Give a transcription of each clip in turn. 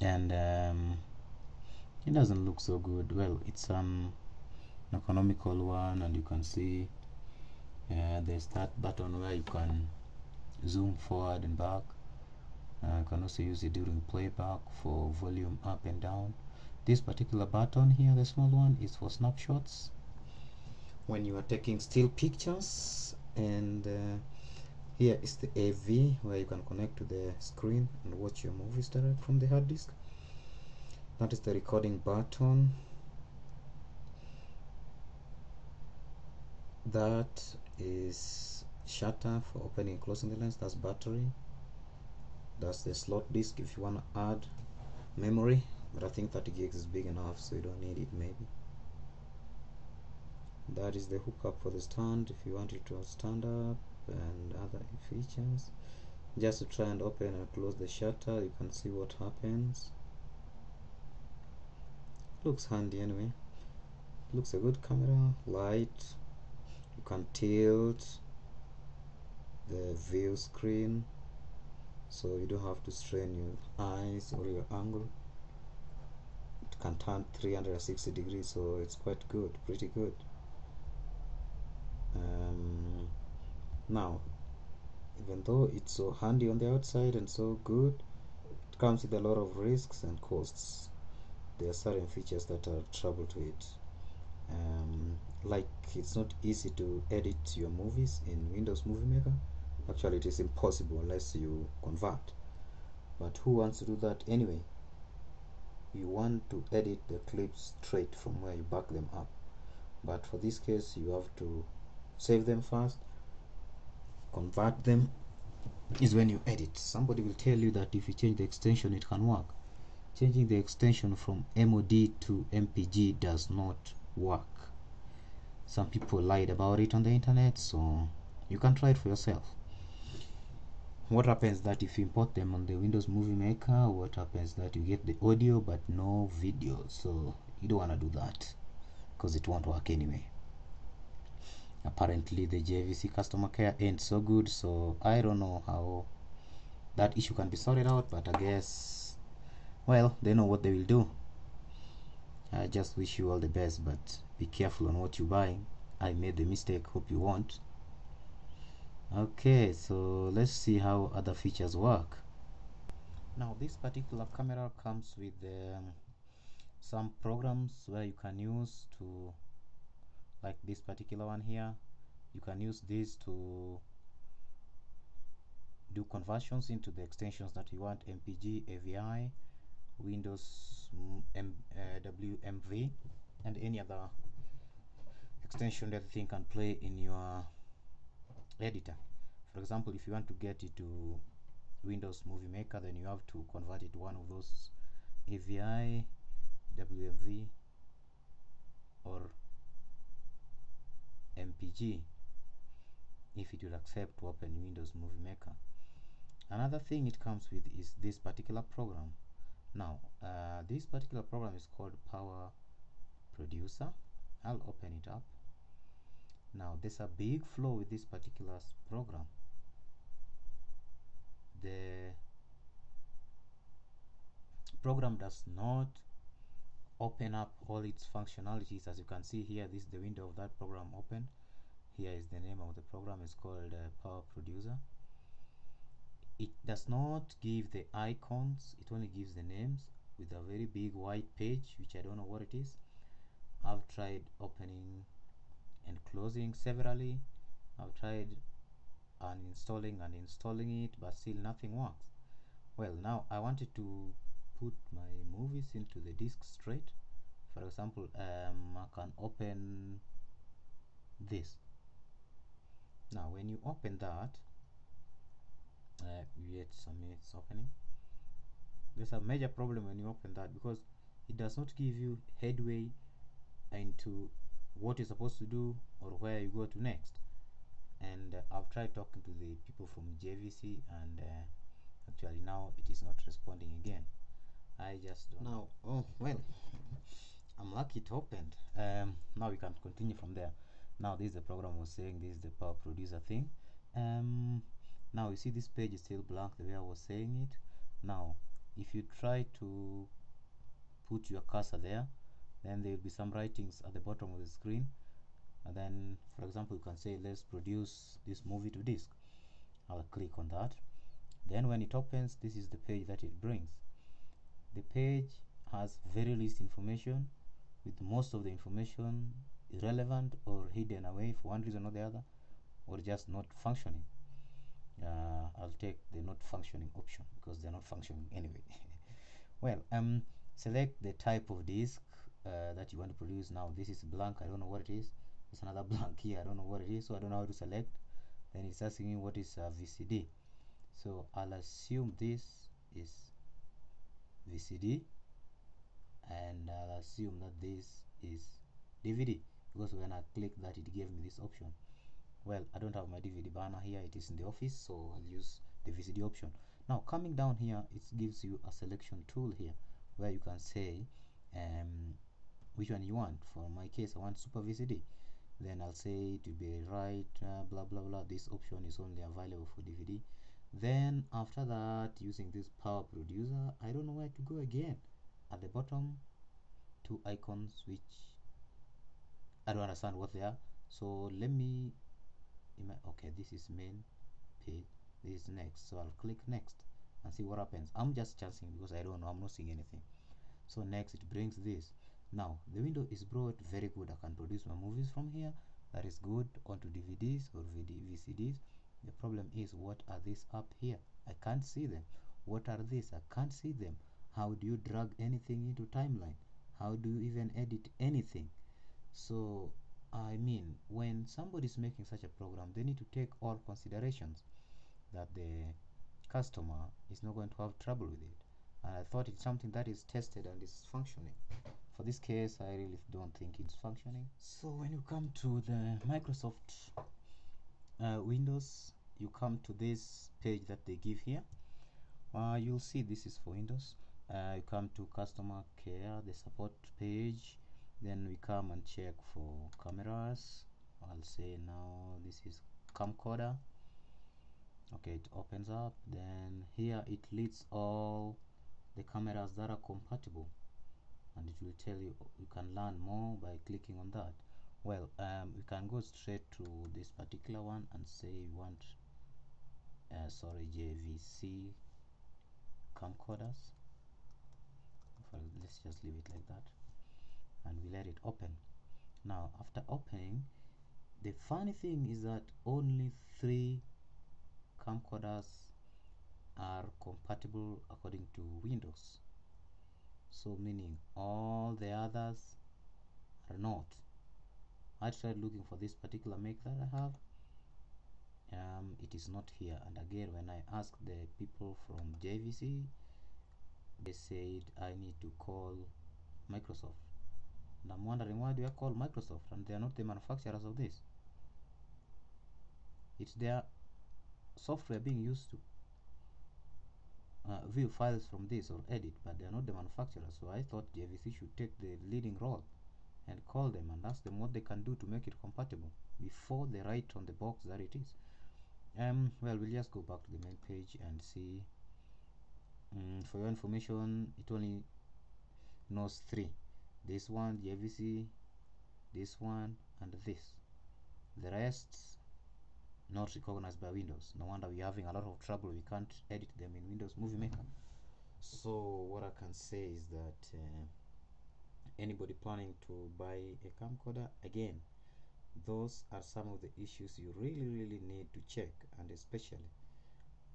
and it doesn't look so good. Well, it's an economical one, and you can see there's that button where you can zoom forward and back. You can also use it during playback for volume up and down. This particular button here, the small one, is for snapshots when you are taking still pictures, and here is the AV where you can connect to the screen and watch your movies direct from the hard disk. That is the recording button. That is shutter for opening and closing the lens. That's battery. That's the slot disk if you want to add memory, but I think 30 gigs is big enough, so you don't need it maybe. That is the hookup for the stand if you want it to stand up, and other features. Just to try and open and close the shutter, you can see what happens. Looks handy anyway. Looks a good camera. Light. You can tilt the view screen, so you don't have to strain your eyes or your angle. It can turn 360 degrees, so it's quite good, pretty good. Now, even though it's so handy on the outside and so good, it comes with a lot of risks and costs. There are certain features that are trouble to it. Like, it's not easy to edit your movies in Windows Movie Maker. Actually, it is impossible unless you convert. But who wants to do that anyway? You want to edit the clips straight from where you back them up. But for this case, you have to save them first, convert them is when you edit. Somebody will tell you that if you change the extension, it can work. Changing the extension from MOD to MPG does not work. Some people lied about it on the internet, so you can try it for yourself. What happens that if you import them on the Windows Movie Maker, what happens that you get the audio but no video, so you don't want to do that because it won't work anyway. Apparently the JVC customer care ain't so good, so I don't know how that issue can be sorted out, but I guess, well, they know what they will do. I just wish you all the best, but be careful on what you buy. I made the mistake, hope you won't. Okay, so let's see how other features work. Now this particular camera comes with some programs where you can use to, like this particular one here, you can use this to do conversions into the extensions that you want: MPG, AVI, Windows WMV, and any other extension that you think can play in your editor. For example, if you want to get it to Windows Movie Maker, then you have to convert it to one of those AVI, WMV, or MPG if it will accept to open Windows Movie Maker. Another thing it comes with is this particular program. Now, this particular program is called Power Producer. I'll open it up. Now, there's a big flaw with this particular program. The program does not open up all its functionalities. As you can see here, this is the window of that program open. Here is the name of the program. It's called Power Producer. It does not give the icons, it only gives the names with a very big white page, which I don't know what it is. I've tried opening and closing severally. I've tried uninstalling and installing it, but still nothing works. Well, now I wanted to put my movies into the disk straight. For example, I can open this. Now when you open that, wait some minutes opening. There's a major problem when you open that, because it does not give you headway into what you're supposed to do or where you go to next. And I've tried talking to the people from JVC, and actually now it is not responding again. I just don't know. Oh well, I'm lucky it opened. Now we can continue from there. Now this is the program was saying, this is the Power Producer thing. Now you see this page is still blank the way I was saying it. Now if you try to put your cursor there, then there will be some writings at the bottom of the screen, and then for example you can say let's produce this movie to disk. I'll click on that. Then when it opens, this is the page that it brings. The page has very least information, with most of the information irrelevant or hidden away for one reason or the other, or just not functioning. I'll take the not functioning option because they're not functioning anyway. Well, select the type of disk that you want to produce. Now this is blank, I don't know what it is. There's another blank here, I don't know what it is, so I don't know how to select. Then it's asking me what is VCD. So I'll assume this is VCD, and I'll assume that this is DVD, because when I clicked that it gave me this option. Well, I don't have my DVD banner here, it is in the office, so I'll use the VCD option. Now coming down here, it gives you a selection tool here where you can say which one you want. For my case, I want Super VCD. Then I'll say to be right, blah blah blah, this option is only available for DVD. Then after that, using this power producer, I don't know where to go again. At the bottom, two icons which I don't understand what they are, so let me okay, this is main page, this is next, so I'll click next and see what happens. I'm just chancing because I don't know, I'm not seeing anything. So next it brings this. Now the window is broad, very good. I can produce my movies from here, that is good, onto DVDs or VCDs. The problem is, what are these up here? I can't see them. What are these? I can't see them. How do you drag anything into timeline? How do you even edit anything? So I mean, when somebody is making such a program, they need to take all considerations that the customer is not going to have trouble with it. And I thought it's something that is tested and is functioning. For this case, I really don't think it's functioning. So when you come to the Microsoft Windows, you come to this page that they give here. You'll see this is for Windows. You come to customer care, the support page. Then we come and check for cameras. I'll say now this is camcorder. Okay, it opens up. Then here it lists all the cameras that are compatible, and it will tell you. You can learn more by clicking on that. Well, we can go straight to this particular one and say we want JVC camcorders. Let's just leave it like that, and we let it open. Now after opening, the funny thing is that only 3 camcorders are compatible according to Windows, so meaning all the others are not. I tried looking for this particular make that I have. It is not here, and again when I asked the people from JVC, they said I need to call Microsoft, and I'm wondering, why do I call Microsoft and they are not the manufacturers of this? It's their software being used to view files from this or edit, but they are not the manufacturers. So I thought JVC should take the leading role and call them and ask them what they can do to make it compatible before they write on the box that it is. Well, we'll just go back to the main page and see. For your information, it only knows 3: this one, JVC, this one, and this. The rest not recognized by Windows. No wonder we're having a lot of trouble. We can't edit them in Windows Movie Maker. So what I can say is that anybody planning to buy a camcorder, again, those are some of the issues you really need to check, and especially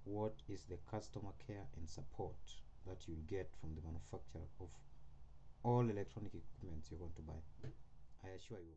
what is the customer care and support that you'll get from the manufacturer of all electronic equipment you're going to buy. I assure you.